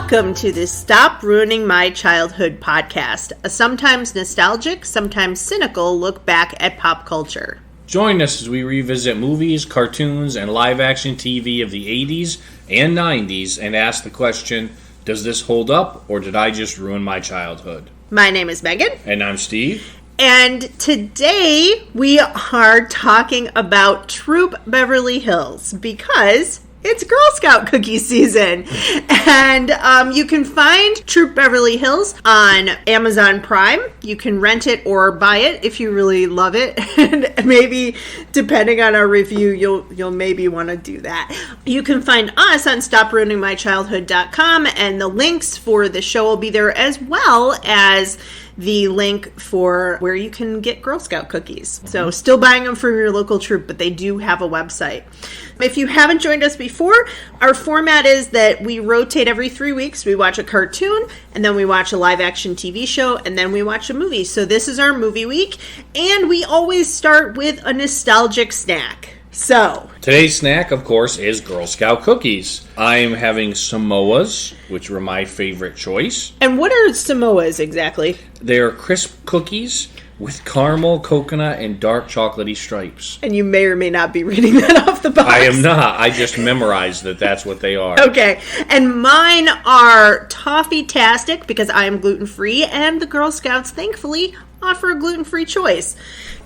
Welcome to the Stop Ruining My Childhood podcast, a sometimes nostalgic, sometimes cynical look back at pop culture. Join us as we revisit movies, cartoons, and live-action TV of the 80s and 90s and ask the question, does this hold up, or did I just ruin my childhood? My name is Megan. And I'm Steve. And today we are talking about Troop Beverly Hills because it's Girl Scout cookie season. And you can find Troop Beverly Hills on Amazon Prime. You can rent it or buy it if you really love it. And maybe, depending on our review, you'll maybe want to do that. You can find us on StopRuiningMyChildhood.com, and the links for the show will be there, as well as the link for where you can get Girl Scout cookies. So still buying them from your local troop, but they do have a website. If you haven't joined us before, our format is that we rotate every 3 weeks. We watch a cartoon, and then we watch a live action TV show, and then we watch a movie. So this is our movie week, and we always start with a nostalgic snack. So today's snack, of course, is Girl Scout cookies. I am having Samoas, which were my favorite choice. And what are Samoas exactly? They're crisp cookies with caramel, coconut, and dark chocolatey stripes. And you may or may not be reading that off the box. I am not. I just memorized that that's what they are. Okay. And mine are Toffee-tastic because I am gluten-free, and the Girl Scouts, thankfully, offer a gluten-free choice.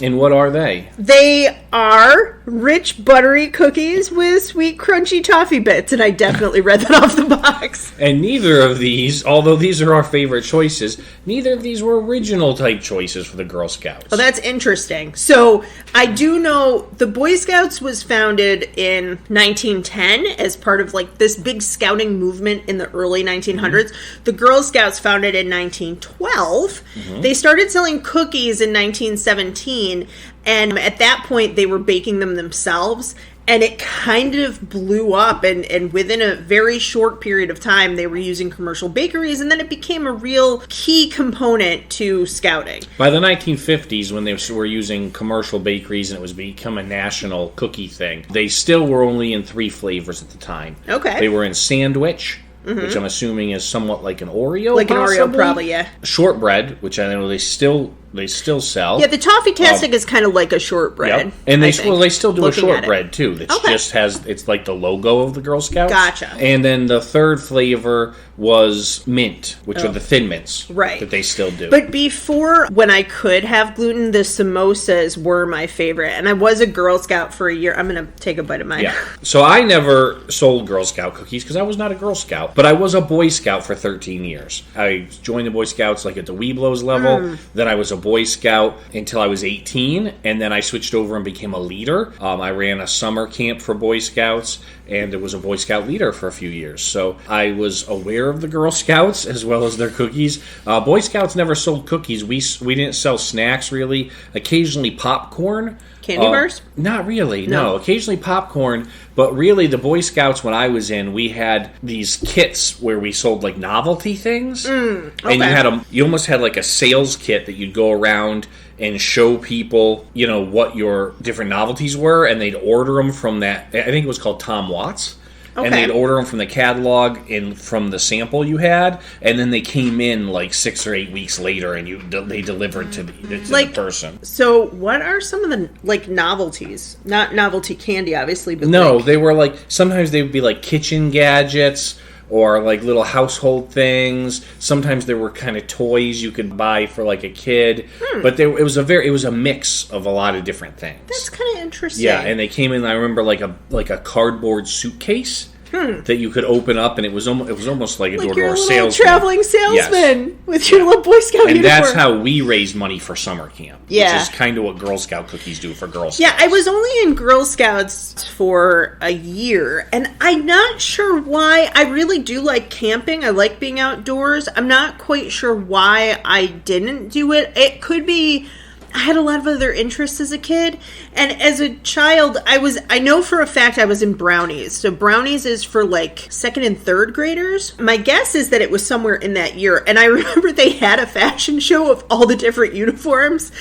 And what are they? They are rich, buttery cookies with sweet, crunchy toffee bits, and I definitely read that off the box. And neither of these, although these are our favorite choices, neither of these were original type choices for the Girl Scouts. Oh, that's interesting. So I do know the Boy Scouts was founded in 1910 as part of like this big scouting movement in the early 1900s. Mm-hmm. The Girl Scouts founded in 1912. Mm-hmm. They started selling cookies in 1917. And at that point, they were baking them themselves, and it kind of blew up, and within a very short period of time, they were using commercial bakeries, and then it became a real key component to scouting. By the 1950s, when they were using commercial bakeries and it was become a national cookie thing, they still were only in 3 flavors at the time. Okay. They were in sandwich, which I'm assuming is somewhat like an Oreo, like possibly. An Oreo, probably, yeah. Shortbread, which I know they still sell. Yeah, the Toffee-tastic is kind of like a shortbread. Yep. And they still do a shortbread too. That okay. just has, it's like the logo of the Girl Scouts. Gotcha. And then the third flavor was mint, which are the Thin Mints. Right. That they still do. But before, when I could have gluten, the samosas were my favorite. And I was a Girl Scout for a year. I'm going to take a bite of mine. Yeah. So I never sold Girl Scout cookies because I was not a Girl Scout. But I was a Boy Scout for 13 years. I joined the Boy Scouts like at the Weeblos level. Then I was a Boy Scout until I was 18, and then I switched over and became a leader. I ran a summer camp for Boy Scouts, and was a Boy Scout leader for a few years. So I was aware of the Girl Scouts as well as their cookies. Boy Scouts never sold cookies. We didn't sell snacks, really. Occasionally popcorn. Candy bars? Not really, no. Occasionally popcorn, but really the Boy Scouts when I was in, we had these kits where we sold like novelty things. Okay. And you almost had like a sales kit that you'd go around and show people, what your different novelties were, and they'd order them from that, I think it was called Tom Watts. Okay. And they'd order them from the catalog and from the sample you had, and then they came in like 6 or 8 weeks later, and they delivered to the person. So, what are some of the novelties? Not novelty candy, obviously, but no, they were like sometimes they would be like kitchen gadgets or like little household things. Sometimes there were kind of toys you could buy for like a kid, but it was a mix of a lot of different things. That's kind of interesting. Yeah, and they came in. I remember like a cardboard suitcase that you could open up, and it was almost like a door-to-door salesman. Traveling salesman with your little Boy Scout uniform. And that's how we raised money for summer camp. Yeah. Which is kind of what Girl Scout cookies do for Girl Scouts. Yeah, I was only in Girl Scouts for a year, and I'm not sure why. I really do like camping. I like being outdoors. I'm not quite sure why I didn't do it. It could be I had a lot of other interests as a kid, and as a child, I know for a fact I was in brownies. So brownies is for like 2nd and 3rd graders. My guess is that it was somewhere in that year, and I remember they had a fashion show of all the different uniforms.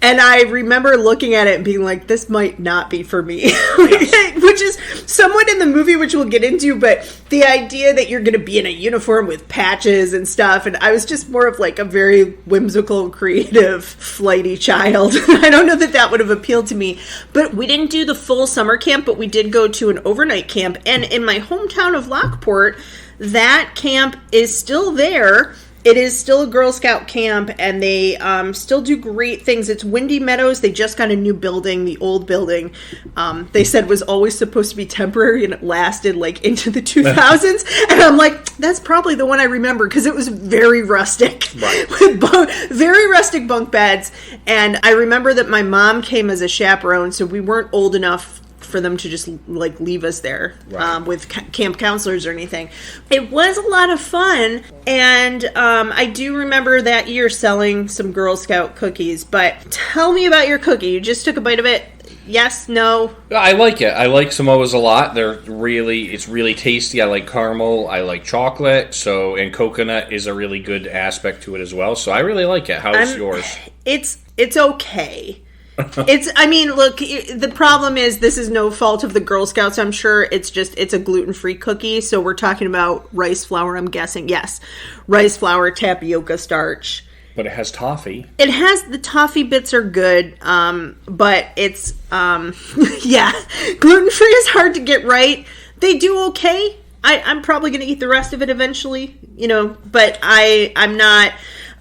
And I remember looking at it and being like, this might not be for me. Which is somewhat in the movie, which we'll get into, but the idea that you're going to be in a uniform with patches and stuff, and I was just more of like a very whimsical, creative, flighty child. I don't know that would have appealed to me. But we didn't do the full summer camp, but we did go to an overnight camp. And in my hometown of Lockport, that camp is still there. It is still a Girl Scout camp, and they still do great things. It's Windy Meadows. They just got a new building. The old building, they said, was always supposed to be temporary, and it lasted like into the 2000s. And I'm like, that's probably the one I remember, because it was very rustic. Right. With very rustic bunk beds. And I remember that my mom came as a chaperone, so we weren't old enough for them to just like leave us there with camp counselors or anything. It was a lot of fun, and I do remember that year selling some Girl Scout cookies. But tell me about your cookie. You just took a bite of it. Yes, no? I like it. I like Samoas a lot. It's really tasty. I like caramel. I like chocolate. And coconut is a really good aspect to it as well. So I really like it. How's yours? It's okay. Look, the problem is this is no fault of the Girl Scouts, I'm sure. It's a gluten-free cookie, so we're talking about rice flour, I'm guessing. Yes, rice flour, tapioca starch. But it has toffee. The toffee bits are good, but it's, gluten-free is hard to get right. They do okay. I'm probably going to eat the rest of it eventually, but I'm not...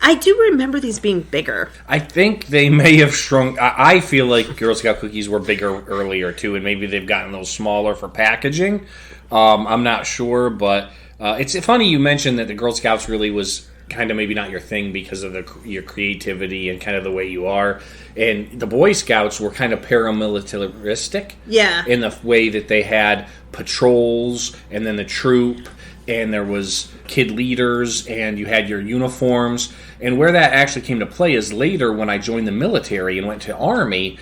I do remember these being bigger. I think they may have shrunk. I feel like Girl Scout cookies were bigger earlier, too, and maybe they've gotten those smaller for packaging. I'm not sure, but it's funny you mentioned that the Girl Scouts really was kind of maybe not your thing because of your creativity and kind of the way you are. And the Boy Scouts were kind of paramilitaristic. Yeah. In the way that they had patrols and then the troop, and there was kid leaders, and you had your uniforms. And where that actually came to play is later when I joined the military and went to Army,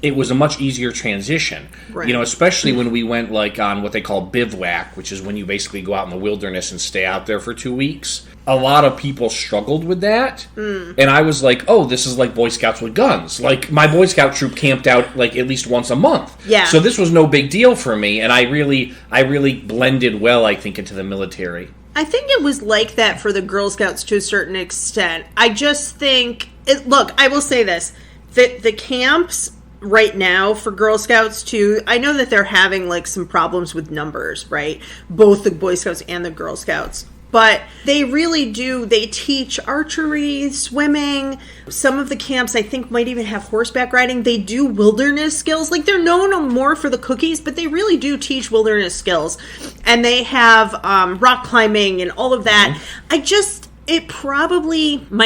it was a much easier transition. Right. Especially when we went like on what they call bivouac, which is when you basically go out in the wilderness and stay out there for 2 weeks. A lot of people struggled with that. And I was like, oh, this is like Boy Scouts with guns. Like, my Boy Scout troop camped out like at least once a month. Yeah. So this was no big deal for me, and I really blended well, I think, into the military. I think it was like that for the Girl Scouts to a certain extent. I just think... Look, I will say this. The camps right now for Girl Scouts, too, I know that they're having like some problems with numbers, right? Both the Boy Scouts and the Girl Scouts. But they really do. They teach archery, swimming. Some of the camps, I think, might even have horseback riding. They do wilderness skills. Like, they're known more for the cookies, but they really do teach wilderness skills. And they have rock climbing and all of that. My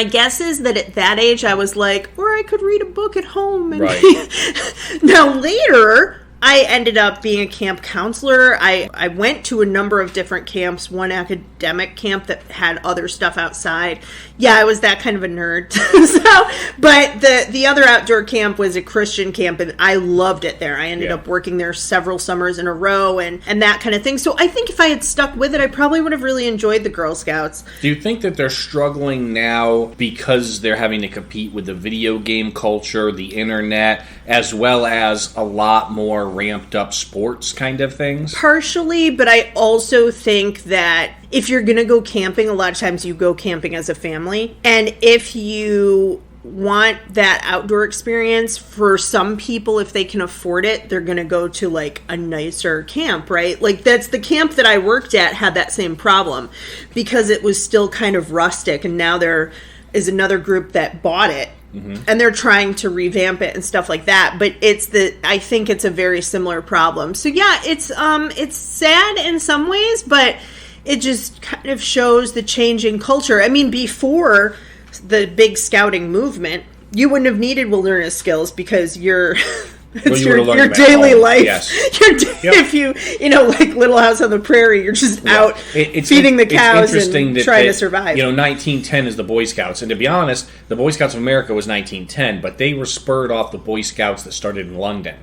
guess is that at that age, I was like, or I could read a book at home. And right. Now, later... I ended up being a camp counselor. I went to a number of different camps, one academic camp that had other stuff outside. Yeah, I was that kind of a nerd. But the other outdoor camp was a Christian camp, and I loved it there. I ended up working there several summers in a row and that kind of thing. So I think if I had stuck with it, I probably would have really enjoyed the Girl Scouts. Do you think that they're struggling now because they're having to compete with the video game culture, the internet, as well as a lot more ramped up sports kind of things? Partially, but I also think that if you're going to go camping, a lot of times you go camping as a family. And if you want that outdoor experience, for some people, if they can afford it, they're going to go to like a nicer camp, right? Like, that's the camp that I worked at had that same problem because it was still kind of rustic, and now there is another group that bought it. Mm-hmm. And they're trying to revamp it and stuff like that, but I think it's a very similar problem. So yeah, it's sad in some ways, but it just kind of shows the changing culture. I mean, before the big scouting movement, you wouldn't have needed wilderness skills because your daily life. Yes. If you like Little House on the Prairie, you're just out feeding the cows and trying to survive. 1910 is the Boy Scouts, and to be honest, the Boy Scouts of America was 1910, but they were spurred off the Boy Scouts that started in London,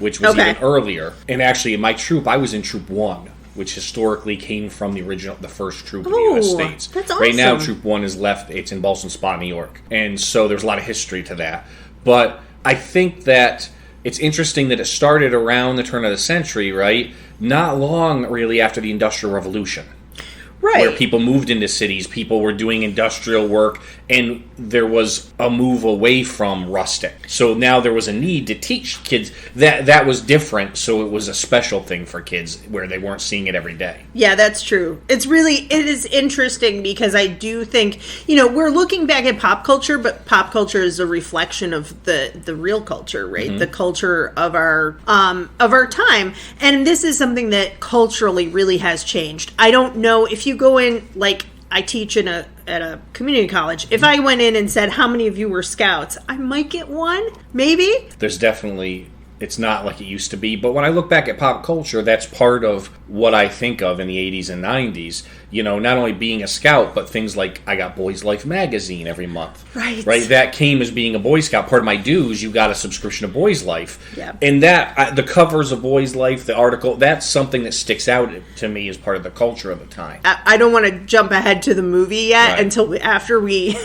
which was even earlier. And actually, in my troop, I was in Troop 1. Which historically came from the first troop in the U.S. States. That's awesome. Right now, Troop 1 is left. It's in Ballston Spa, New York. And so there's a lot of history to that. But I think that it's interesting that it started around the turn of the century, right? Not long, really, after the Industrial Revolution. Right. Where people moved into cities, people were doing industrial work, and there was a move away from rustic. So now there was a need to teach kids that was different, so it was a special thing for kids where they weren't seeing it every day. Yeah, that's true. It is interesting because I do think, we're looking back at pop culture, but pop culture is a reflection of the real culture, right? Mm-hmm. The culture of our time. And this is something that culturally really has changed. I don't know if you go in, like, I teach at a community college. If I went in and said, how many of you were scouts? I might get one, maybe. There's definitely, it's not like it used to be. But when I look back at pop culture, that's part of what I think of in the 80s and 90s. Not only being a scout, but things like I got Boys Life magazine every month. Right. That came as being a Boy Scout. Part of my dues, you got a subscription to Boys Life. Yeah. And that, the covers of Boys Life, the article, that's something that sticks out to me as part of the culture of the time. I don't want to jump ahead to the movie yet until after we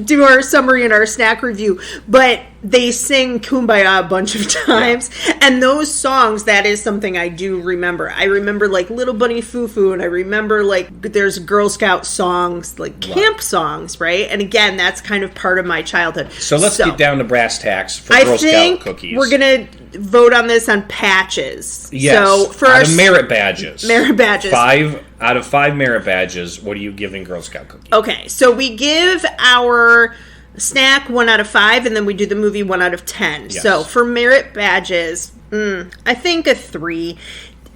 do our summary and our snack review. But they sing Kumbaya a bunch of times. Yeah. And those songs, that is something I do remember. I remember, like, Little Bunny Foo Foo, and I remember, like, there's Girl Scout songs, like camp songs, right? And again, that's kind of part of my childhood. So let's get down to brass tacks for Girl Scout cookies. We're going to vote on this on patches. Yes, so for out of merit badges. 5 out of 5 merit badges, what are you giving Girl Scout cookies? Okay, so we give our snack 1 out of 5, and then we do the movie 1 out of 10. Yes. So for merit badges, I think a 3.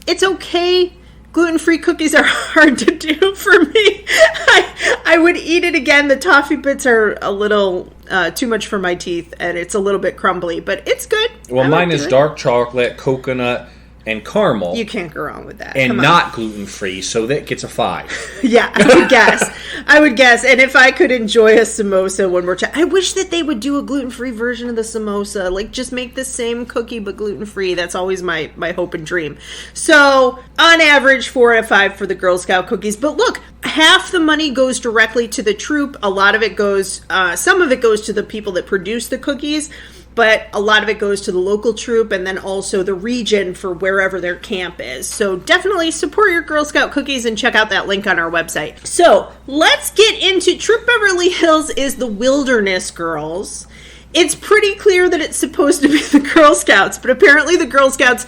It's okay. Gluten-free cookies are hard to do for me. I would eat it again. The toffee bits are a little too much for my teeth, and it's a little bit crumbly, but it's good. Well, mine is dark chocolate, coconut, and caramel. You can't go wrong with that. And not gluten-free, so that gets a 5. Yeah, I would guess. And if I could enjoy a samosa one more time. I wish that they would do a gluten-free version of the samosa. Like, just make the same cookie, but gluten-free. That's always my hope and dream. So, on average, 4 out of 5 for the Girl Scout cookies. But look, half the money goes directly to the troop. A lot of it goes, some of it goes to the people that produce the cookies. But a lot of it goes to the local troop and then also the region for wherever their camp is. So definitely support your Girl Scout cookies and check out that link on our website. So let's get into Troop Beverly Hills is the Wilderness Girls. It's pretty clear that it's supposed to be the Girl Scouts, but apparently the Girl Scouts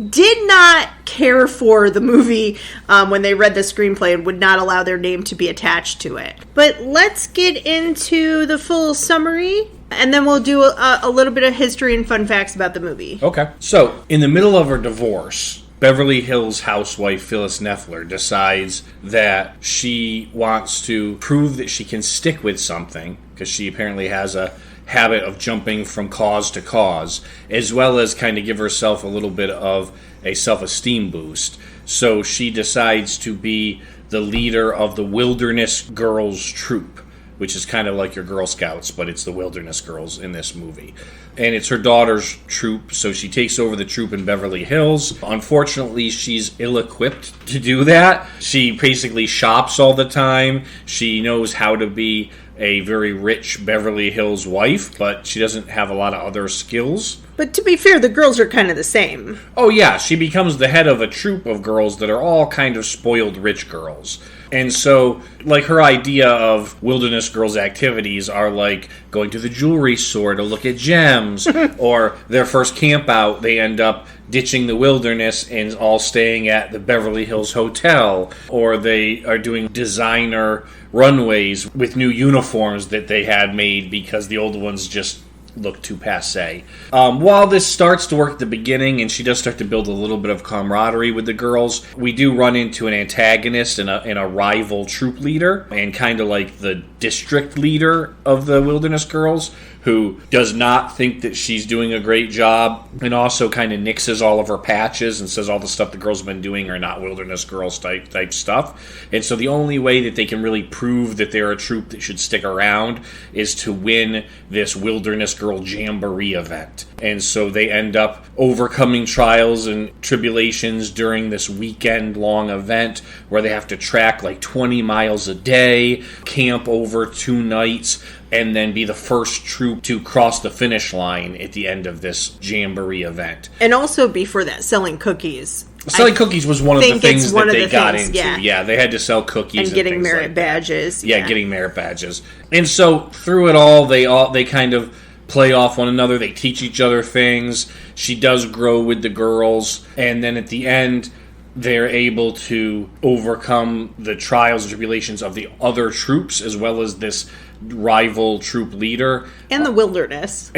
did not care for the movie when they read the screenplay and would not allow their name to be attached to it. But let's get into the full summary, and then we'll do a little bit of history and fun facts about the movie. Okay. So, in the middle of her divorce, Beverly Hills housewife Phyllis Neffler decides that she wants to prove that she can stick with something, because she apparently has a habit of jumping from cause to cause, as well as kind of give herself a little bit of a self-esteem boost. So she decides to be the leader of the Wilderness Girls Troop, which is kind of like your Girl Scouts, but it's the Wilderness Girls in this movie. And it's her daughter's troop, so she takes over the troop in Beverly Hills. Unfortunately, she's ill-equipped to do that. She basically shops all the time. She knows how to be a very rich Beverly Hills wife, but she doesn't have a lot of other skills. But to be fair, the girls are kind of the same. Oh yeah, she becomes the head of a troop of girls that are all kind of spoiled rich girls. And so, like, her idea of Wilderness Girls activities are like going to the jewelry store to look at gems, or their first camp out, they end up ditching the wilderness and all staying at the Beverly Hills Hotel, or they are doing designer runways with new uniforms that they had made because the old ones just look too passé. While this starts to work at the beginning, and she does start to build a little bit of camaraderie with the girls, we do run into an antagonist and a rival troop leader, and kind of like the district leader of the Wilderness Girls, who does not think that she's doing a great job, and also kind of nixes all of her patches and says all the stuff the girls have been doing are not Wilderness Girls type stuff. And so the only way that they can really prove that they're a troop that should stick around is to win this Wilderness Girl Jamboree event. And so they end up overcoming trials and tribulations during this weekend-long event where they have to track like 20 miles a day, camp over 2 nights, and then be the first troop to cross the finish line at the end of this jamboree event. And also before that, selling cookies. Selling cookies was one of the things that they got into. Yeah. They had to sell cookies and getting merit like badges. Yeah, getting merit badges. And so through it all, they kind of play off one another. They teach each other things. She does grow with the girls, and then at the end, they're able to overcome the trials and tribulations of the other troops, as well as this rival troop leader. And the wilderness.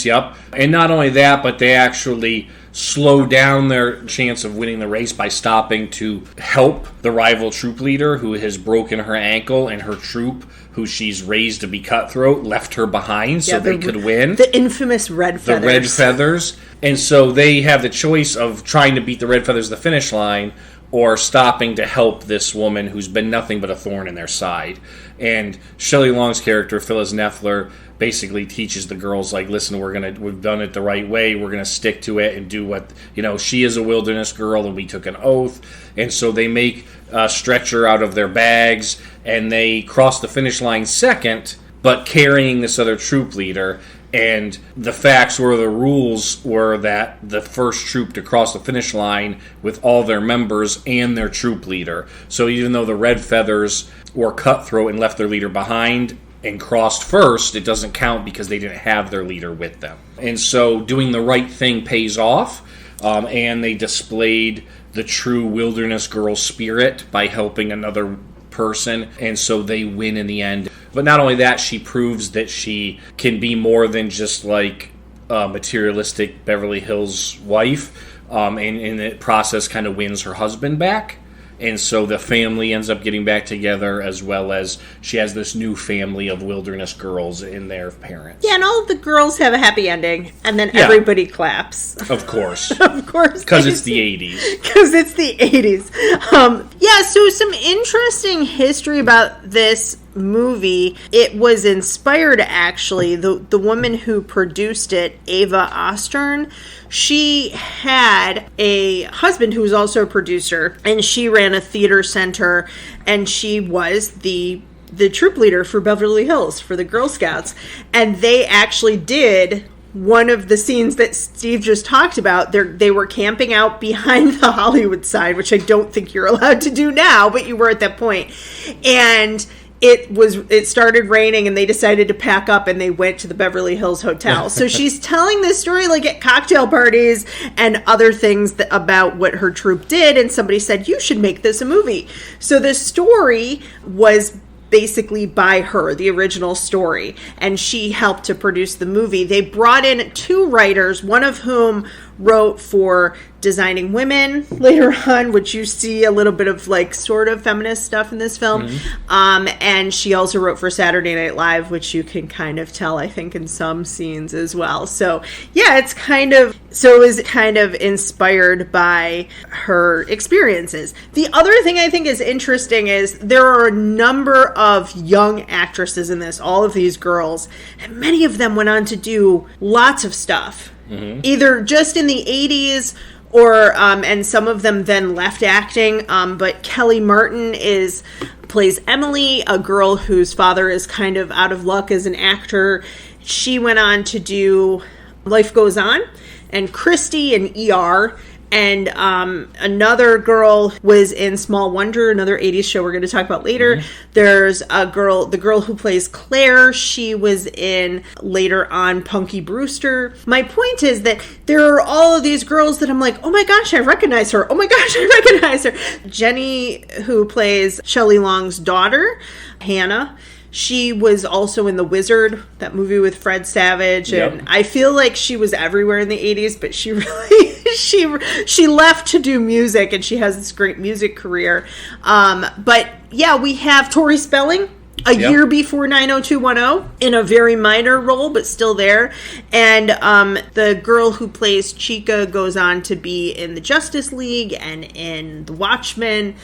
Yep. And not only that, but they actually slow down their chance of winning the race by stopping to help the rival troop leader who has broken her ankle, and her troop, who she's raised to be cutthroat, left her behind so they could win. The infamous red feathers. The red feathers. And so they have the choice of trying to beat the red feathers to the finish line, or stopping to help this woman who's been nothing but a thorn in their side. And Shelley Long's character, Phyllis Neffler, basically teaches the girls, like, listen, we've done it the right way, we're gonna stick to it and do what, she is a wilderness girl and we took an oath. And so they make a stretcher out of their bags, and they cross the finish line second, but carrying this other troop leader. And the facts were, the rules were that the first troop to cross the finish line with all their members and their troop leader. So even though the red feathers were cutthroat and left their leader behind and crossed first, it doesn't count because they didn't have their leader with them. And so doing the right thing pays off, and they displayed the true wilderness girl spirit by helping another person, and so they win in the end. But not only that, she proves that she can be more than just like a materialistic Beverly Hills wife, and in the process kind of wins her husband back. And so the family ends up getting back together, as well as she has this new family of wilderness girls in their parents. Yeah, and all of the girls have a happy ending, and then everybody claps. Of course. Of course. Because it's the 80s. Because it's the 80s. So some interesting history about this movie. It was inspired, actually, the woman who produced it, Ava Ostern, she had a husband who was also a producer, and she ran a theater center, and she was the troop leader for Beverly Hills, for the Girl Scouts. And they actually did one of the scenes that Steve just talked about. They were camping out behind the Hollywood sign, which I don't think you're allowed to do now, but you were at that point. And it started raining, and they decided to pack up, and they went to the Beverly Hills Hotel. So she's telling this story like at cocktail parties and other things about what her troop did, and somebody said, you should make this a movie. So the story was basically by her, the original story, and she helped to produce the movie. They brought in 2 writers, one of whom wrote for Designing Women later on, which you see a little bit of like sort of feminist stuff in this film. Mm-hmm. And she also wrote for Saturday Night Live, which you can kind of tell, I think, in some scenes as well. So yeah, it was kind of inspired by her experiences. The other thing I think is interesting is there are a number of young actresses in this, all of these girls, and many of them went on to do lots of stuff. Mm-hmm. Either just in the 80s or and some of them then left acting. But Kelly Martin plays Emily, a girl whose father is kind of out of luck as an actor. She went on to do Life Goes On and Christy and ER. And another girl was in Small Wonder, another 80s show we're going to talk about later. Mm-hmm. There's the girl who plays Claire. She was in, later on, Punky Brewster. My point is that there are all of these girls that I'm like, oh my gosh, I recognize her. Oh my gosh, I recognize her. Jenny, who plays Shelley Long's daughter, Hannah, she was also in The Wizard, that movie with Fred Savage, and yep. I feel like she was everywhere in the 80s, but she really, she left to do music, and she has this great music career. But yeah, we have Tori Spelling, a year before 90210, in a very minor role, but still there. And the girl who plays Chica goes on to be in the Justice League and in The Watchmen.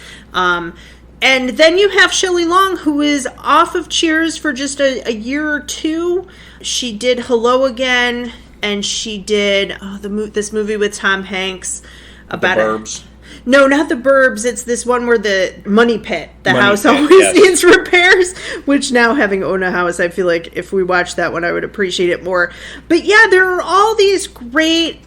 And then you have Shelley Long, who is off of Cheers for just a year or 2. She did Hello Again, and she did this movie with Tom Hanks about The Burbs. No, not the Burbs. It's this one where the Money Pit, the Money house Pit, always yes. needs repairs, which now having owned a house, I feel like if we watched that one, I would appreciate it more. But yeah, there are all these great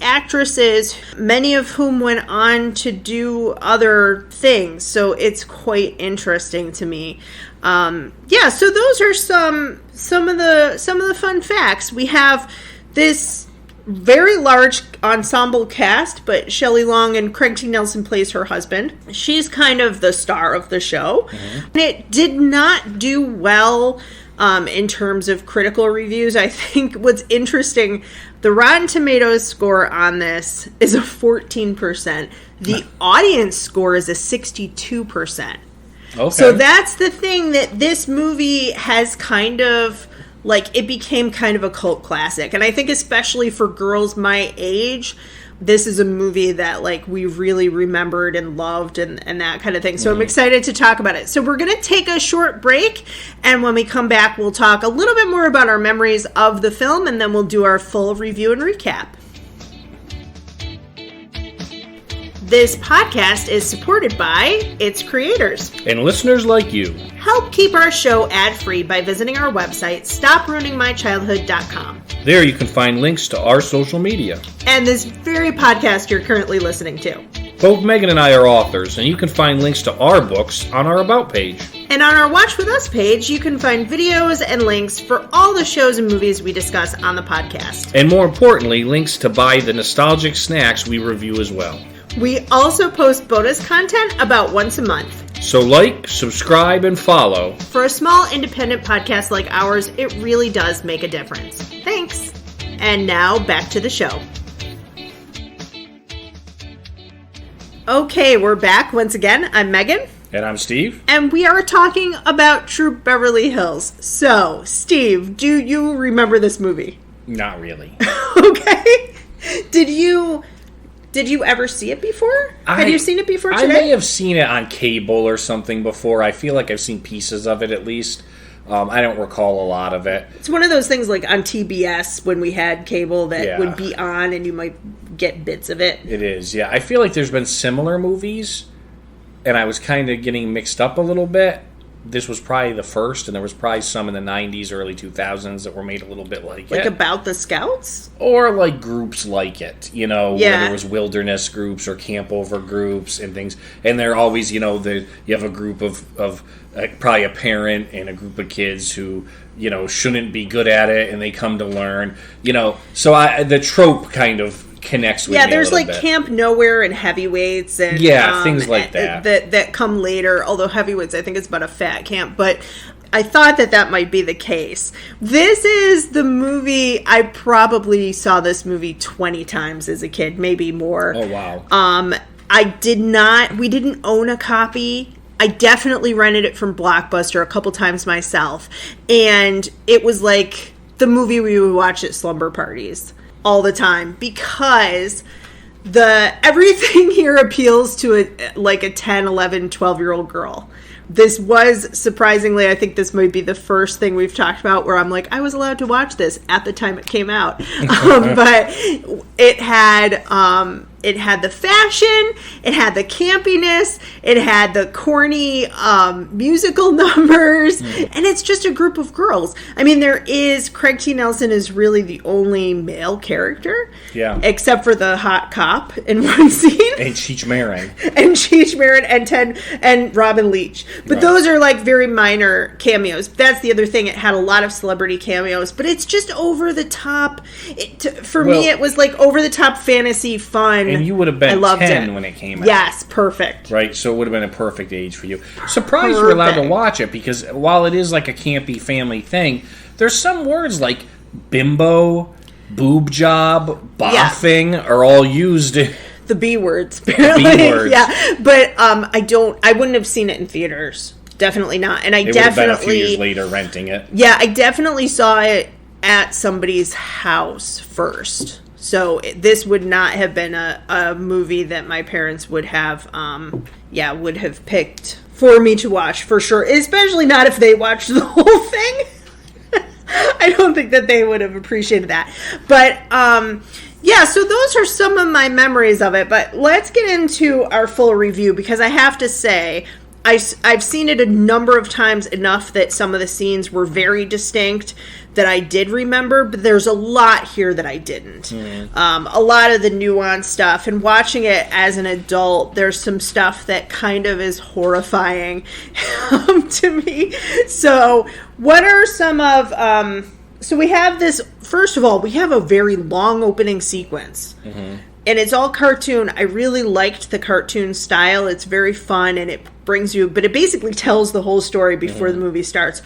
actresses, many of whom went on to do other things. So it's quite interesting to me. Yeah, so those are some of the fun facts. We have this very large ensemble cast, but Shelley Long and Craig T. Nelson plays her husband. She's kind of the star of the show. Mm-hmm. And it did not do well in terms of critical reviews. I think what's interesting, the Rotten Tomatoes score on this is a 14%. The audience score is a 62%. Okay. So that's the thing, that this movie has kind of, like, it became kind of a cult classic. And I think especially for girls my age, this is a movie that, like, we really remembered and loved and that kind of thing. So I'm excited to talk about it. So we're going to take a short break. And when we come back, we'll talk a little bit more about our memories of the film. And then we'll do our full review and recap. This podcast is supported by its creators and listeners like you. Help keep our show ad-free by visiting our website, stopruiningmychildhood.com. There you can find links to our social media. And this very podcast you're currently listening to. Both Megan and I are authors, and you can find links to our books on our About page. And on our Watch With Us page, you can find videos and links for all the shows and movies we discuss on the podcast. And more importantly, links to buy the nostalgic snacks we review as well. We also post bonus content about once a month. So like, subscribe, and follow. For a small independent podcast like ours, it really does make a difference. Thanks. And now back to the show. Okay, we're back once again. I'm Megan. And I'm Steve. And we are talking about Troop Beverly Hills. So, Steve, do you remember this movie? Not really. Okay. Did you ever see it before? Have you seen it before today? I may have seen it on cable or something before. I feel like I've seen pieces of it at least. I don't recall a lot of it. It's one of those things like on TBS when we had cable that would be on and you might get bits of it. It is, yeah. I feel like there's been similar movies and I was kind of getting mixed up a little bit. This was probably the first, and there was probably some in the 90s, early 2000s that were made a little bit like it. Like about the Scouts? Or like groups like it, where there was wilderness groups or campover groups and things. And they're always, you have a group of probably a parent and a group of kids who, shouldn't be good at it and they come to learn, So the trope kind of connects with me there's a little like bit. Camp Nowhere and Heavyweights and things like that come later, although Heavyweights I think is about a fat camp, but I thought that might be the case. This is the movie, I probably saw this movie 20 times as a kid, maybe more. Oh wow. We didn't own a copy. I definitely rented it from Blockbuster a couple times myself, and it was like the movie we would watch at slumber parties all the time, because everything here appeals to a 10, 11, 12-year-old girl. This was, surprisingly, I think this might be the first thing we've talked about where I'm like, I was allowed to watch this at the time it came out. But it had the fashion, it had the campiness, it had the corny musical numbers, and it's just a group of girls. I mean, Craig T. Nelson is really the only male character, except for the hot cop in one scene. And Cheech Marin. and Robin Leach. But those are like very minor cameos. That's the other thing. It had a lot of celebrity cameos, but it's just over the top. For me, it was like over the top fantasy fun. And you would have been 10 when it came out. Yes, perfect. Right, so it would have been a perfect age for you. Surprised you're allowed to watch it, because while it is like a campy family thing, there's some words like bimbo, boob job, boffing are all used. The B words, apparently. The B words. Yeah, but I wouldn't have seen it in theaters. Definitely not. And it would have been a few years later renting it. Yeah, I definitely saw it at somebody's house first. So this would not have been a movie that my parents would have picked for me to watch, for sure. Especially not if they watched the whole thing. I don't think that they would have appreciated that. But Yeah, so those are some of my memories of it, but let's get into our full review, because I have to say, I've seen it a number of times, enough that some of the scenes were very distinct that I did remember, but there's a lot here that I didn't. A lot of the nuanced stuff, and watching it as an adult, there's some stuff that kind of is horrifying to me. So what are some of... So we have this, first of all, we have a very long opening sequence. And it's all cartoon. I really liked the cartoon style. It's very fun, and it brings you, but it basically tells the whole story before the movie starts.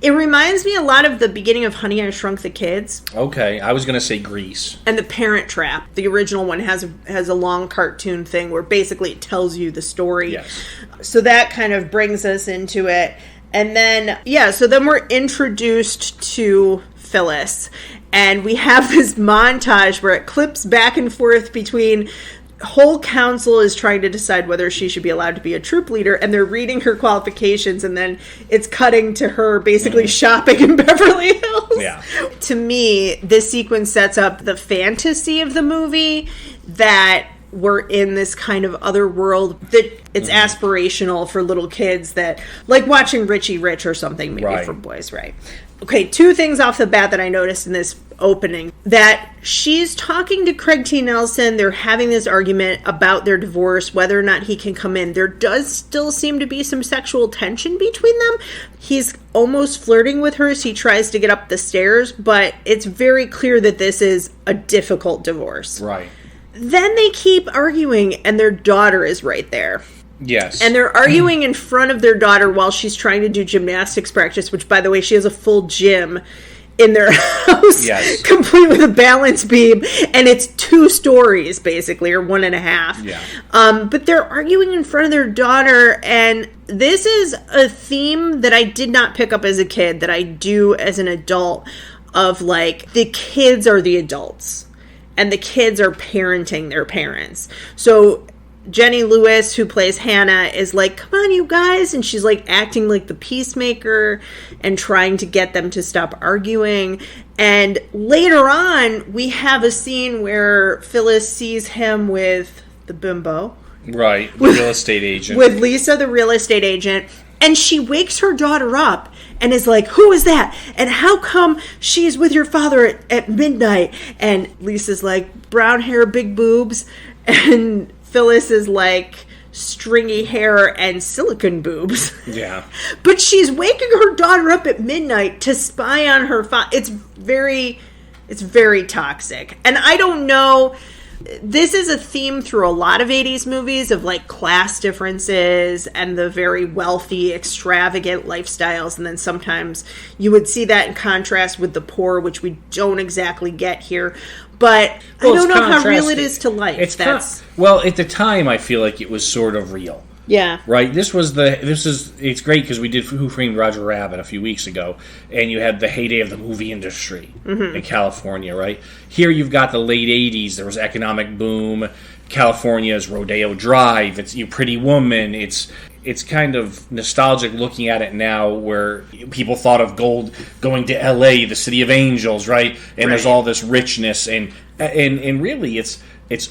It reminds me a lot of the beginning of Honey, I Shrunk the Kids. Okay, I was going to say Grease. And The Parent Trap. The original one has a long cartoon thing where basically it tells you the story. Yes. So that kind of brings us into it. And then, so then we're introduced to Phyllis, and we have this montage where it clips back and forth between whole council is trying to decide whether she should be allowed to be a troop leader, and they're reading her qualifications, and then it's cutting to her basically shopping in Beverly Hills. Yeah. To me, this sequence sets up the fantasy of the movie, that we're in this kind of other world, that it's aspirational for little kids, that like watching Richie Rich or something, maybe for boys, right? Okay, two things off the bat that I noticed in this opening. That she's talking to Craig T. Nelson. They're having this argument about their divorce, whether or not he can come in. There does still seem to be some sexual tension between them. He's almost flirting with her as he tries to get up the stairs, but it's very clear that this is a difficult divorce. Right. Then they keep arguing, and their daughter is right there. Yes. And they're arguing in front of their daughter while she's trying to do gymnastics practice, which, by the way, she has a full gym in their house, complete with a balance beam, and it's 2 stories, basically, or 1.5. Yeah. But they're arguing in front of their daughter, and this is a theme that I did not pick up as a kid, that I do as an adult, of, like, the kids are the adults, and the kids are parenting their parents. So Jenny Lewis, who plays Hannah, is like, come on, you guys. And she's like acting like the peacemaker and trying to get them to stop arguing. And later on, we have a scene where Phyllis sees him with the bimbo. Right, the real estate agent. With Lisa, the real estate agent. And she wakes her daughter up and is like, who is that? And how come she's with your father at midnight? And Lisa's like, brown hair, big boobs. And Phyllis is like stringy hair and silicone boobs. Yeah. But she's waking her daughter up at midnight to spy on her father. It's very toxic. And I don't know, this is a theme through a lot of 80s movies of like class differences and the very wealthy, extravagant lifestyles. And then sometimes you would see that in contrast with the poor, which we don't exactly get here. But I don't know how real it is to life. Well, at the time, I feel like it was sort of real. Yeah. Right? It's great because we did Who Framed Roger Rabbit a few weeks ago, and you had the heyday of the movie industry in California, right? Here you've got the late 80s, there was economic boom, California's Rodeo Drive, it's You Pretty Woman, it's kind of nostalgic looking at it now, where people thought of gold going to LA, the city of angels, right? And there's all this richness, and really it's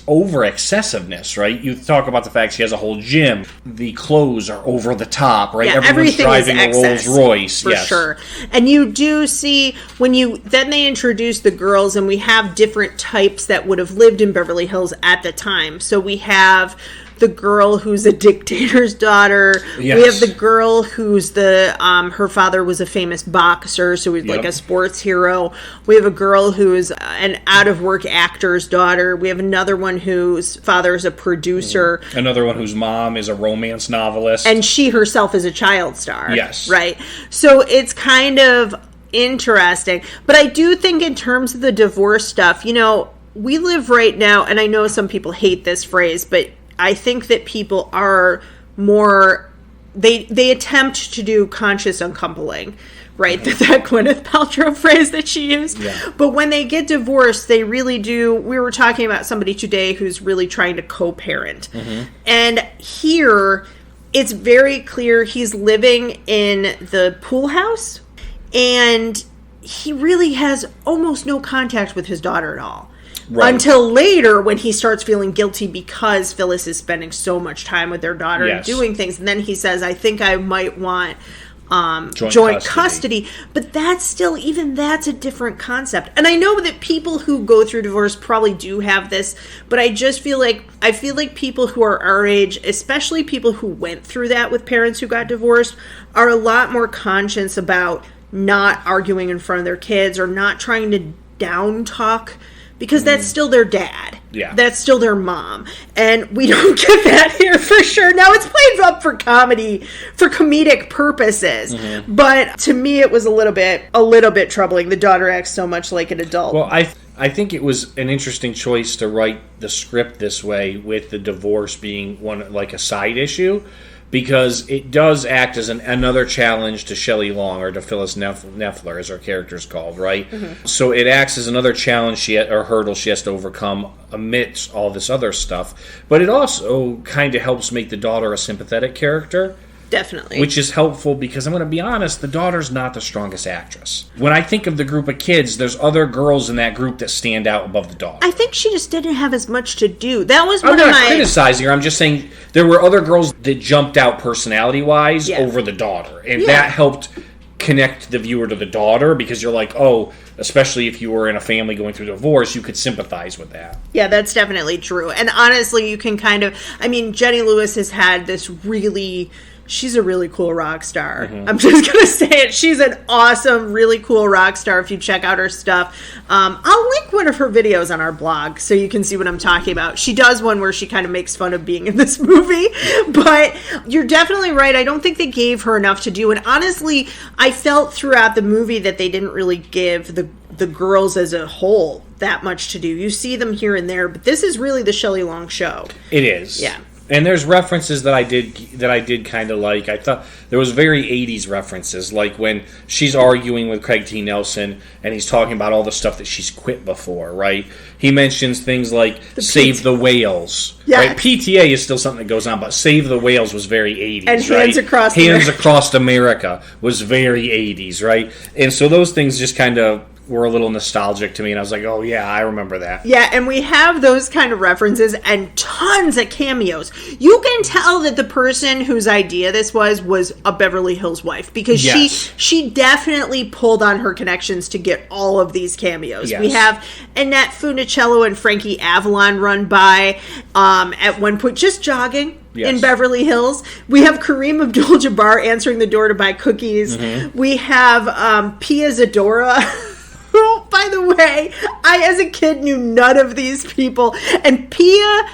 over excessiveness, right? You talk about the fact she has a whole gym. The clothes are over the top, right? Yeah, everyone's driving a Rolls Royce. For sure. And you do see, then they introduce the girls, and we have different types that would have lived in Beverly Hills at the time. So we have the girl who's a dictator's daughter. Yes. We have the girl who's her father was a famous boxer, so he's like a sports hero. We have a girl who's an out-of-work actor's daughter. We have another one whose father is a producer. Another one whose mom is a romance novelist. And she herself is a child star. Yes. Right? So it's kind of interesting. But I do think in terms of the divorce stuff, we live right now, and I know some people hate this phrase, but I think that people are more, they attempt to do conscious uncoupling, right? That Gwyneth Paltrow phrase that she used. Yeah. But when they get divorced, they really do. We were talking about somebody today who's really trying to co-parent. Mm-hmm. And here, it's very clear he's living in the pool house, and he really has almost no contact with his daughter at all. Right. Until later when he starts feeling guilty because Phyllis is spending so much time with their daughter and doing things. And then he says, I think I might want joint custody. But that's still, even that's a different concept. And I know that people who go through divorce probably do have this, but I just feel like, people who are our age, especially people who went through that with parents who got divorced, are a lot more conscious about not arguing in front of their kids or not trying to down talk, because that's still their dad. Yeah. That's still their mom. And we don't get that here for sure. Now, it's played up for comedy, for comedic purposes. Mm-hmm. But to me, it was a little bit troubling. The daughter acts so much like an adult. Well, I think it was an interesting choice to write the script this way, with the divorce being one, like a side issue, because it does act as another challenge to Shelley Long, or to Phyllis Neffler, as her character's called, right? Mm-hmm. So it acts as another challenge or hurdle she has to overcome amidst all this other stuff. But it also kind of helps make the daughter a sympathetic character. Definitely. Which is helpful, because I'm going to be honest, the daughter's not the strongest actress. When I think of the group of kids, there's other girls in that group that stand out above the daughter. I think she just didn't have as much to do. That was I'm not criticizing her. I'm just saying there were other girls that jumped out personality-wise over the daughter. And that helped connect the viewer to the daughter, because you're like, oh, especially if you were in a family going through divorce, you could sympathize with that. Yeah, that's definitely true. And honestly, you can Jenny Lewis has had this she's a really cool rock star. Mm-hmm. I'm just going to say it. She's an awesome, really cool rock star if you check out her stuff. I'll link one of her videos on our blog so you can see what I'm talking about. She does one where she kind of makes fun of being in this movie. But you're definitely right. I don't think they gave her enough to do. And honestly, I felt throughout the movie that they didn't really give the girls as a whole that much to do. You see them here and there, but this is really the Shelley Long show. It is. Yeah. And there's references that I did kind of like. I thought there was very 80s references, like when she's arguing with Craig T. Nelson and he's talking about all the stuff that she's quit before, right? He mentions things like Save the Whales. Yeah. Right? PTA is still something that goes on, but Save the Whales was very 80s, and right? Hands Across America was very 80s, right? And so those things just kind of were a little nostalgic to me, and I was like, oh yeah, I remember that. Yeah, and we have those kind of references and tons of cameos. You can tell that the person whose idea this was a Beverly Hills wife, because she definitely pulled on her connections to get all of these cameos. Yes. We have Annette Funicello and Frankie Avalon run by at one point, just jogging. Yes. In Beverly Hills. We have Kareem Abdul-Jabbar answering the door to buy cookies. Mm-hmm. We have Pia Zadora. Oh, by the way, I, as a kid, knew none of these people. And Pia,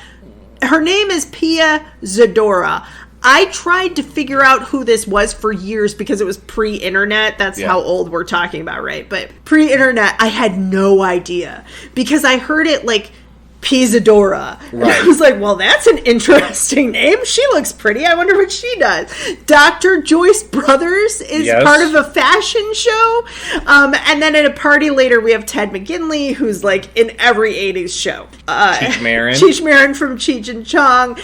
her name is Pia Zadora. I tried to figure out who this was for years because it was pre-internet. That's how old we're talking about, right? But pre-internet, I had no idea. Because I heard it like Pizzadora. Right. I was like, well, that's an interesting name. She looks pretty. I wonder what she does. Dr. Joyce Brothers is part of a fashion show. And then at a party later, we have Ted McGinley, who's like in every 80s show. Cheech Marin. Cheech Marin from Cheech and Chong.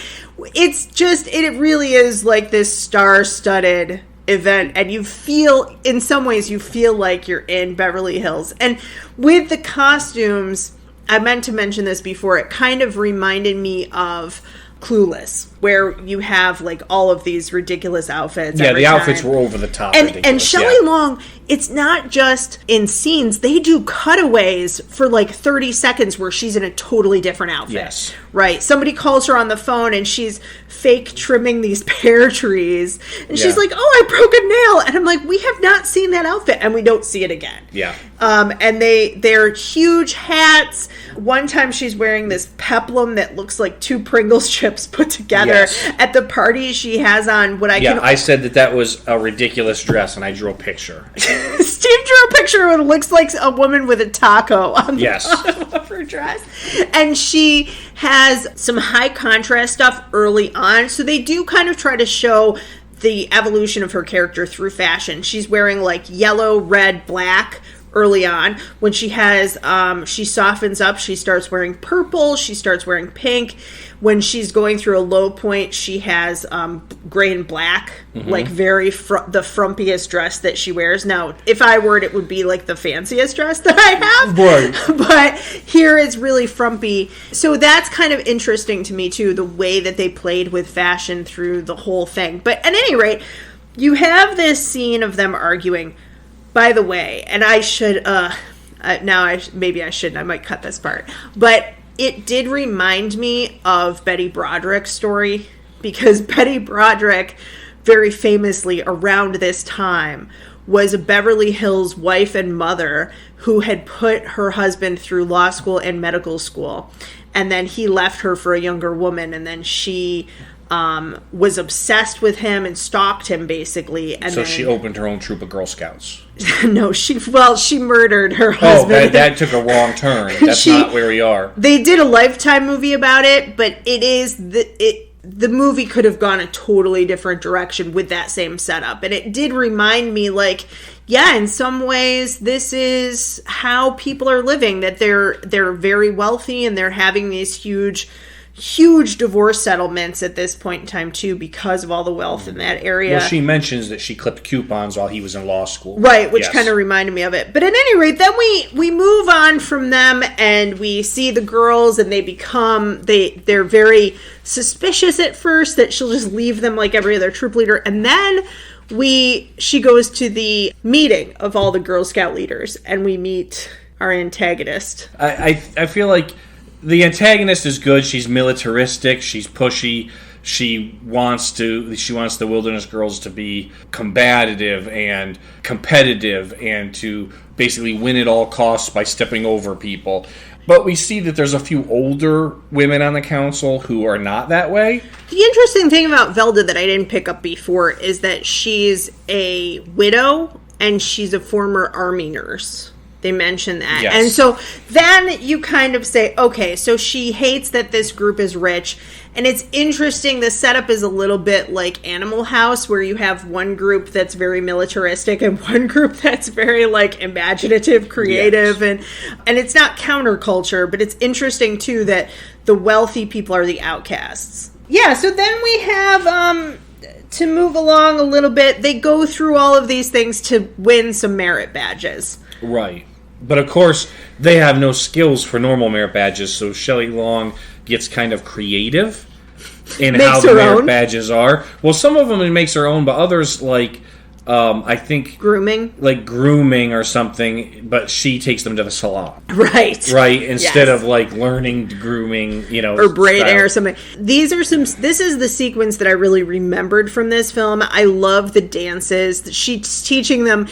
It's just, it really is like this star-studded event, and you feel, in some ways, you feel like you're in Beverly Hills. And with the costumes, I meant to mention this before, it kind of reminded me of Clueless, where you have like all of these ridiculous outfits. Yeah, the outfits were over the top. And Shelley Long, it's not just in scenes. They do cutaways for like 30 seconds where she's in a totally different outfit. Yes. Right. Somebody calls her on the phone and she's fake trimming these pear trees. And she's like, oh, I broke a nail. And I'm like, we have not seen that outfit. And we don't see it again. Yeah. And they're huge hats. One time she's wearing this peplum that looks like two Pringles chips put together. Yes. At the party she has on what I said that was a ridiculous dress, and I drew a picture. Steve drew a picture of what looks like a woman with a taco on the bottom of her dress. And she has some high contrast stuff early on, so they do kind of try to show the evolution of her character through fashion. She's wearing like yellow, red, black early on. When she has, she softens up, she starts wearing purple, she starts wearing pink. When she's going through a low point, she has gray and black, like very the frumpiest dress that she wears. Now, if I were it would be like the fanciest dress that I have. Right. But here it's really frumpy. So that's kind of interesting to me, too, the way that they played with fashion through the whole thing. But at any rate, you have this scene of them arguing. By the way, and I should, maybe I shouldn't, I might cut this part. But it did remind me of Betty Broderick's story, because Betty Broderick, very famously around this time, was a Beverly Hills wife and mother who had put her husband through law school and medical school. And then he left her for a younger woman, and then she was obsessed with him and stalked him, basically. And so then, she opened her own troop of Girl Scouts. No, she murdered her husband. Oh, that took a wrong turn. That's not where we are. They did a Lifetime movie about it, but the movie could have gone a totally different direction with that same setup. And it did remind me, like, yeah, in some ways, this is how people are living, that they're very wealthy and they're having these huge divorce settlements at this point in time, too, because of all the wealth in that area. Well, she mentions that she clipped coupons while he was in law school. Right, which kind of reminded me of it. But at any rate, then we move on from them, and we see the girls, and they're very suspicious at first that she'll just leave them like every other troop leader. And then she goes to the meeting of all the Girl Scout leaders, and we meet our antagonist. I feel like the antagonist is good. She's militaristic. She's pushy. She wants the Wilderness Girls to be combative and competitive and to basically win at all costs by stepping over people. But we see that there's a few older women on the council who are not that way. The interesting thing about Velda that I didn't pick up before is that she's a widow and she's a former Army nurse. They mention that. Yes. And so then you kind of say, okay, so she hates that this group is rich. And it's interesting, the setup is a little bit like Animal House, where you have one group that's very militaristic and one group that's very, like, imaginative, creative. Yes. And it's not counterculture, but it's interesting, too, that the wealthy people are the outcasts. Yeah, so then we have, to move along a little bit, they go through all of these things to win some merit badges. Right. But of course, they have no skills for normal merit badges, so Shelley Long gets kind of creative in how the merit badges are. Well, some of them it makes her own, but others, like, I think grooming or something, but she takes them to the salon. Right. Instead of like learning grooming, or braiding or something. This is the sequence that I really remembered from this film. I love the dances. She's teaching them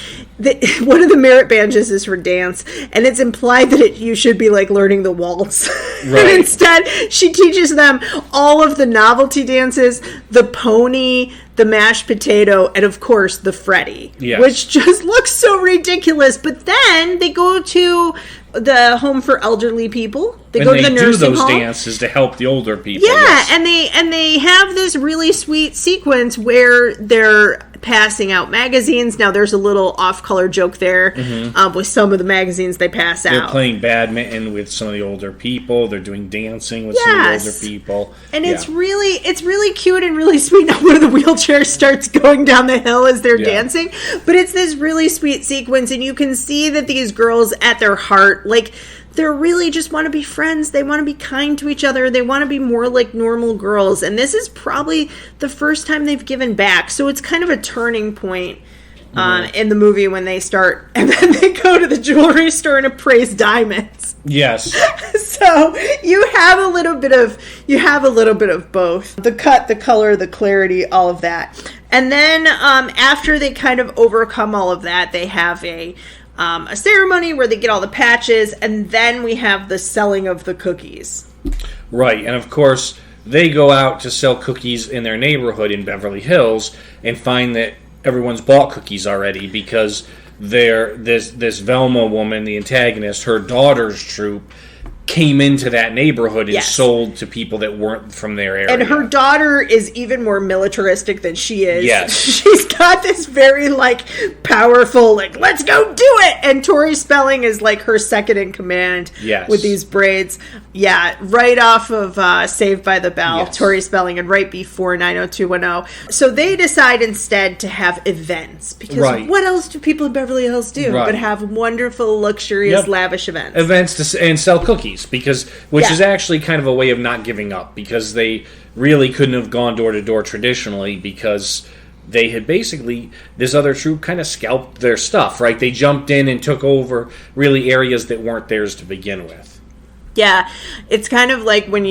one of the merit badges is for dance, and it's implied that you should be like learning the waltz. Right. And instead, she teaches them all of the novelty dances, the pony, the mashed potato, and of course the Freddy, which just looks so ridiculous. But then they go to the home for elderly people. They go to the nursing home. They do those dances to help the older people. Yeah, yes. and they have this really sweet sequence where they're passing out magazines. Now, there's a little off-color joke there with some of the magazines they pass out. They're playing badminton with some of the older people. They're doing dancing with some of the older people. And it's really cute and really sweet. Now, one of the wheelchairs starts going down the hill as they're dancing. But it's this really sweet sequence, and you can see that these girls, at their heart, like, they really just want to be friends. They want to be kind to each other. They want to be more like normal girls. And this is probably the first time they've given back. So it's kind of a turning point in the movie when they start. And then they go to the jewelry store and appraise diamonds. Yes. So you have a little bit of both. The cut, the color, the clarity, all of that. And then after they kind of overcome all of that, they have a ceremony where they get all the patches, and then we have the selling of the cookies. Right, and of course, they go out to sell cookies in their neighborhood in Beverly Hills and find that everyone's bought cookies already because this Velma woman, the antagonist, her daughter's troop, came into that neighborhood and Yes. sold to people that weren't from their area. And her daughter is even more militaristic than she is. Yes. She's got this very, powerful, let's go do it! And Tori Spelling is, her second in command Yes. with these braids. Yeah, right off of Saved by the Bell, Yes. Tori Spelling, and right before 90210. So they decide instead to have events. Because Right. what else do people in Beverly Hills do Right. but have wonderful, luxurious, Yep. lavish events? And sell cookies, which Yeah. is actually kind of a way of not giving up, because they really couldn't have gone door to door traditionally, because they had basically, this other troop kind of scalped their stuff, right? They jumped in and took over really areas that weren't theirs to begin with. Yeah, it's kind of like when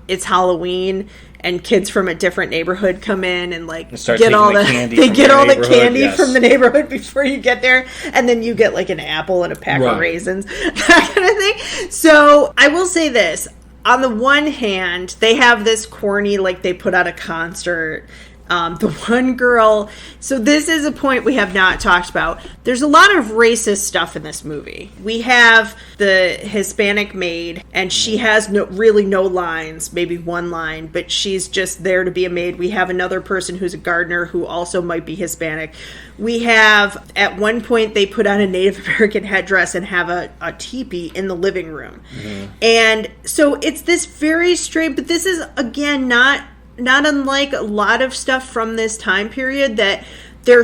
it's Halloween and kids from a different neighborhood come in and start get taking all the the candy they from get the all the neighborhood, candy yes. from the neighborhood before you get there, and then you get an apple and a pack Right. of raisins, that kind of thing. So I will say this: on the one hand, they have this corny, they put out a concert. The one girl, so this is a point we have not talked about. There's a lot of racist stuff in this movie. We have the Hispanic maid, and she has really no lines, maybe one line, but she's just there to be a maid. We have another person who's a gardener who also might be Hispanic. We have, at one point, they put on a Native American headdress and have a teepee in the living room. Mm-hmm. And so it's this very strange, but this is, again, not unlike a lot of stuff from this time period, that they're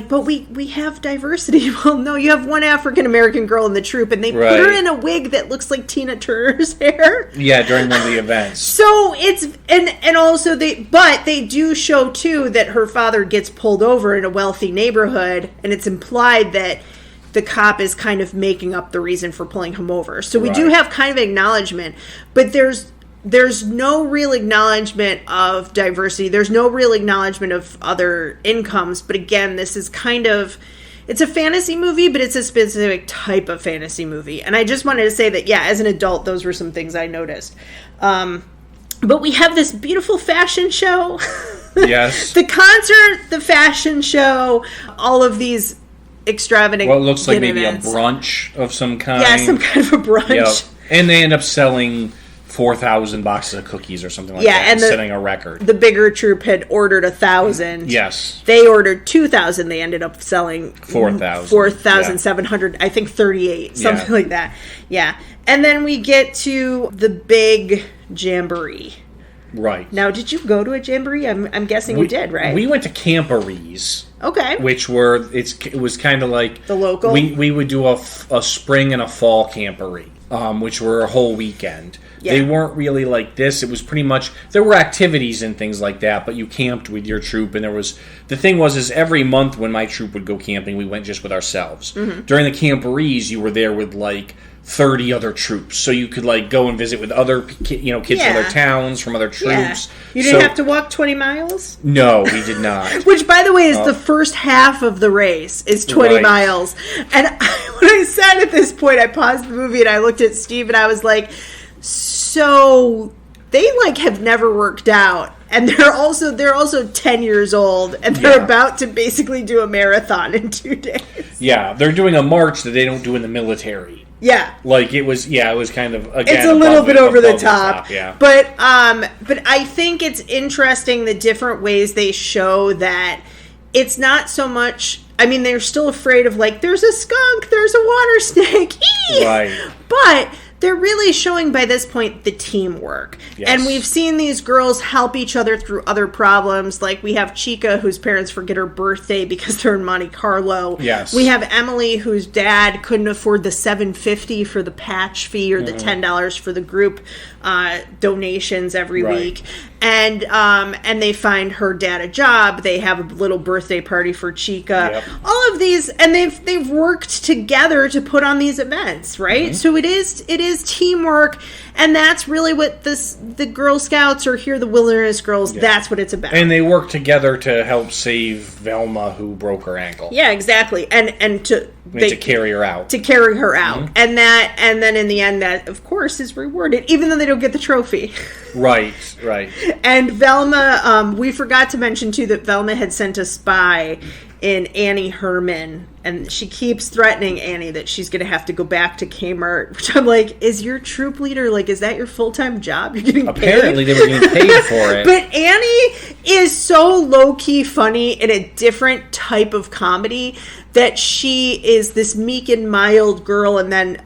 but we have diversity. Well, no, you have one African American girl in the troop, and they put her in a wig that looks like Tina Turner's hair. Yeah, during one of the events. So it's and also they do show too that her father gets pulled over in a wealthy neighborhood, and it's implied that the cop is kind of making up the reason for pulling him over. So we do have kind of acknowledgement, but there's no real acknowledgement of diversity. There's no real acknowledgement of other incomes. But again, this is it's a fantasy movie, but it's a specific type of fantasy movie. And I just wanted to say that, as an adult, those were some things I noticed. But we have this beautiful fashion show. Yes. The concert, the fashion show, all of these extravagant Well, it looks like maybe events. a brunch of some kind. Yeah, some kind of a brunch. Yep. And they end up selling 4,000 boxes of cookies or something like that, and setting a record. The bigger troop had ordered 1,000. Yes. They ordered 2,000. They ended up selling 4,000. 4,700, I think 38, something like that. Yeah. And then we get to the big jamboree. Right. Now, did you go to a jamboree? I'm guessing you did, right? We went to camporees. Okay. Which it was kind of like the local. We would do a spring and a fall camporee, which were a whole weekend. Yeah. They weren't really like this. It was pretty much, there were activities and things like that, but you camped with your troop, and the thing was every month when my troop would go camping, we went just with ourselves. Mm-hmm. During the camporees, you were there with 30 other troops, so you could go and visit with other kids from other towns, from other troops. Yeah. You didn't have to walk 20 miles? No, we did not. Which, by the way, is the first half of the race, is 20 miles. And when I sat at this point, I paused the movie and I looked at Steve and I was like, so they have never worked out, and they're also 10 years old, and they're about to basically do a marathon in 2 days. Yeah, they're doing a march that they don't do in the military. Yeah. It was kind of, again, it's a little bit over the top. Yeah. But I think it's interesting the different ways they show that it's not so much, they're still afraid of there's a skunk, there's a water snake. Right. But they're really showing by this point the teamwork. Yes. And we've seen these girls help each other through other problems. We have Chica, whose parents forget her birthday because they're in Monte Carlo. Yes. We have Emily, whose dad couldn't afford the $7.50 for the patch fee or the $10 for the group donations every week. And they find her dad a job. They have a little birthday party for Chica. Yep. All of these, and they've worked together to put on these events, right? Mm-hmm. So it is teamwork, and that's really what the Girl Scouts, or here the Wilderness Girls, that's what it's about. And they work together to help save Velma, who broke her ankle. Yeah, exactly. And to carry her out. To carry her out. Mm-hmm. And then in the end, that, of course, is rewarded, even though they don't get the trophy. Right. And Velma, we forgot to mention, too, that Velma had sent a spy in Annie Herman And she keeps threatening Annie that she's going to have to go back to Kmart, which I'm like, is your troop leader, like, is that your full-time job? You're getting Apparently paid? they were getting paid for it. But Annie is so low-key funny in a different type of comedy that she is this meek and mild girl, and then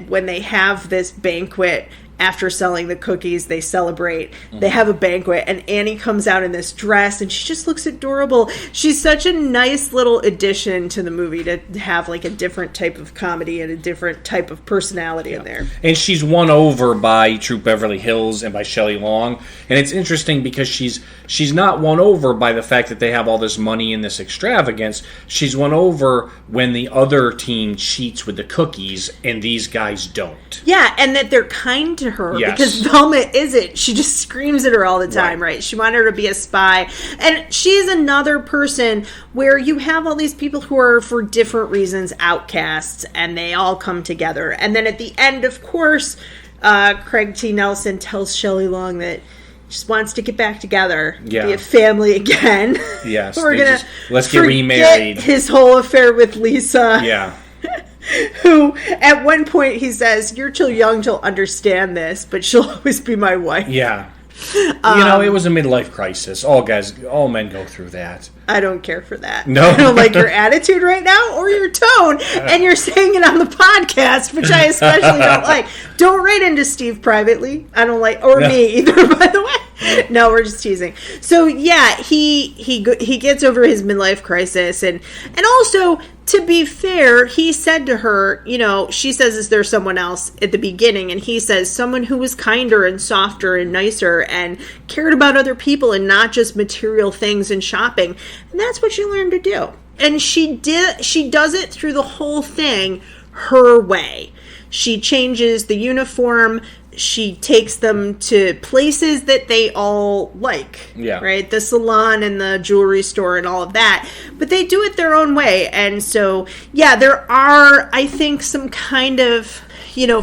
when they have this banquet after selling the cookies, they celebrate. They have a banquet, and Annie comes out in this dress, and she just looks adorable. She's such a nice little addition to the movie to have like a different type of comedy and a different type of personality in there. And she's won over by Troop Beverly Hills and by Shelley Long. And it's interesting because she's not won over by the fact that they have all this money and this extravagance. She's won over when the other team cheats with the cookies and these guys don't. Yeah, and that they're kind to her, Yes. because Velma isn't. She just screams at her all the time, right? She wanted her to be a spy. And she's another person where you have all these people who are, for different reasons, outcasts, and they all come together. And then at the end, of course, Craig T. Nelson tells Shelley Long that just wants to get back together, be a family again. Yes. Let's get remarried. His whole affair with Lisa. Yeah. Who, at one point, he says, "You're too young to understand this, but she'll always be my wife." Yeah. It was a midlife crisis. All men go through that. I don't care for that. No. I don't like your attitude right now or your tone, and you're saying it on the podcast, which I especially don't like. Don't write into Steve privately. I don't like, or me either, by the way. No, we're just teasing. So yeah, he gets over his midlife crisis, and also, to be fair, he said to her, she says, "Is there someone else?" at the beginning, and he says, "Someone who was kinder and softer and nicer and cared about other people and not just material things and shopping." And that's what she learned to do. And she does it through the whole thing her way. She changes the uniform. She takes them to places that they all like, right? The salon and the jewelry store and all of that. But they do it their own way. And so, yeah, there are, I think, some kind of,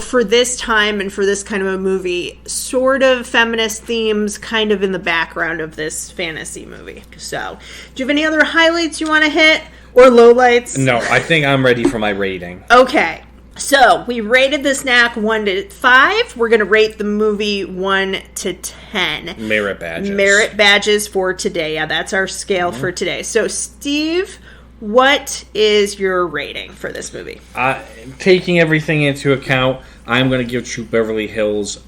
for this time and for this kind of a movie, sort of feminist themes kind of in the background of this fantasy movie. So, do you have any other highlights you want to hit? Or lowlights? No, I think I'm ready for my rating. Okay. So, we rated the snack 1 to 5. We're going to rate the movie 1 to 10. Merit badges. Merit badges for today. Yeah, that's our scale for today. So, Steve, what is your rating for this movie? Taking everything into account, I'm going to give Troop Beverly Hills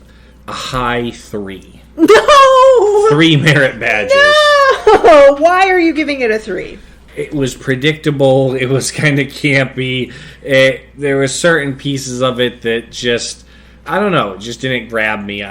a high 3. No! 3 merit badges. No! Why are you giving it a 3? It was predictable. It was kind of campy. There were certain pieces of it that just, I don't know, just didn't grab me.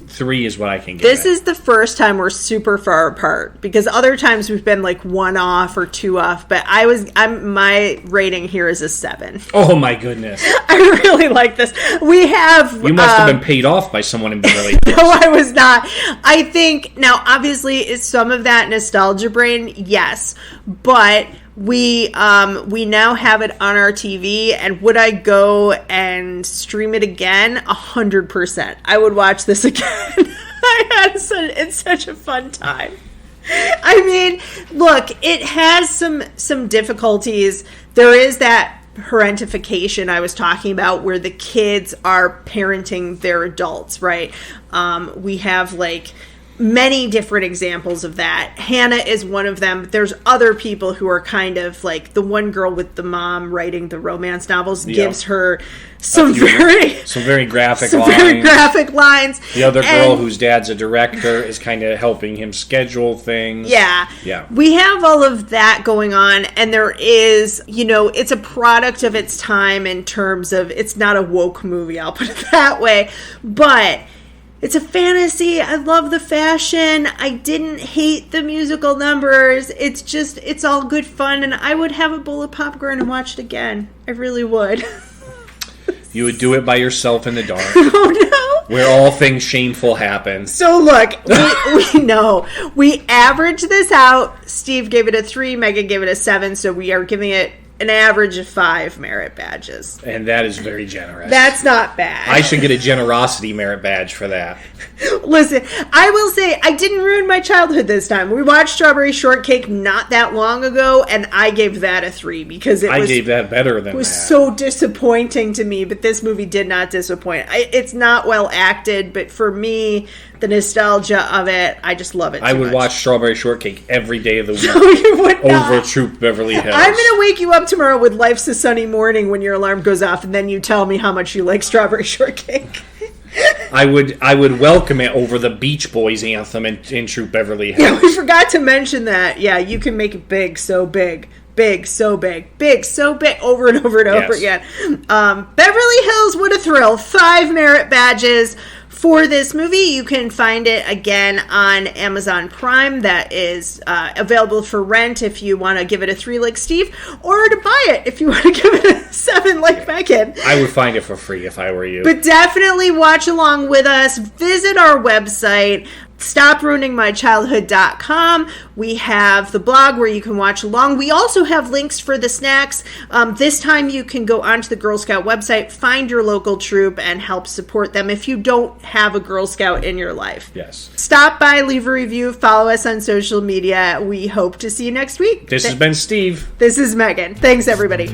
3 is what I can give This is the first time we're super far apart, because other times we've been like 1 off or 2 off, but my rating here is a 7. Oh my goodness. I really like this. You must have been paid off by someone in Beverly Hills. No, I was not. I think, now obviously is some of that nostalgia brain, yes, but we now have it on our TV, and would I go and stream it again? 100%. I would watch this again. It's such a fun time. I mean, look, it has some difficulties. There is that parentification I was talking about, where the kids are parenting their adults, right? We have like many different examples of that. Hannah is one of them. But there's other people who are kind of like the one girl with the mom writing the romance novels gives her some very graphic lines. The other girl whose dad's a director is kind of helping him schedule things. Yeah. We have all of that going on, and there is, it's a product of its time in terms of, it's not a woke movie, I'll put it that way, but it's a fantasy. I love the fashion. I didn't hate the musical numbers. It's all good fun, and I would have a bowl of popcorn and watch it again. I really would. You would do it by yourself in the dark. Oh, no. Where all things shameful happen. So, look, we know. We averaged this out. Steve gave it a 3. Megan gave it a 7. So we are giving it an average of 5 merit badges. And that is very generous. That's not bad. I should get a generosity merit badge for that. Listen, I will say, I didn't ruin my childhood this time. We watched Strawberry Shortcake not that long ago, and I gave that a 3 because I gave that better than that. It was so disappointing to me, but this movie did not disappoint. It's not well acted, but for me, the nostalgia of it, I just love it. I would watch Strawberry Shortcake every day of the week. No, you would not. Over Troop Beverly Hills. I'm going to wake you up tomorrow with Life's a Sunny Morning when your alarm goes off, and then you tell me how much you like Strawberry Shortcake. I would welcome it over the Beach Boys anthem in Troop Beverly Hills. Yeah, we forgot to mention that. Yeah, you can make it big, so big. Big, so big. Big, so big. Over and over and over again. Beverly Hills, what a thrill. 5 merit badges for this movie. You can find it again on Amazon Prime. That is available for rent if you want to give it a 3 like Steve, or to buy it if you want to give it a 7 like Megan. I would find it for free if I were you. But definitely watch along with us. Visit our website, stopruiningmychildhood.com. We have the blog where you can watch along. We also have links for the snacks. This time you can go onto the Girl Scout website, find your local troop, and help support them if you don't have a Girl Scout in your life. Yes. Stop by, leave a review, follow us on social media. We hope to see you next week. This has been Steve. This is Megan. Thanks, everybody.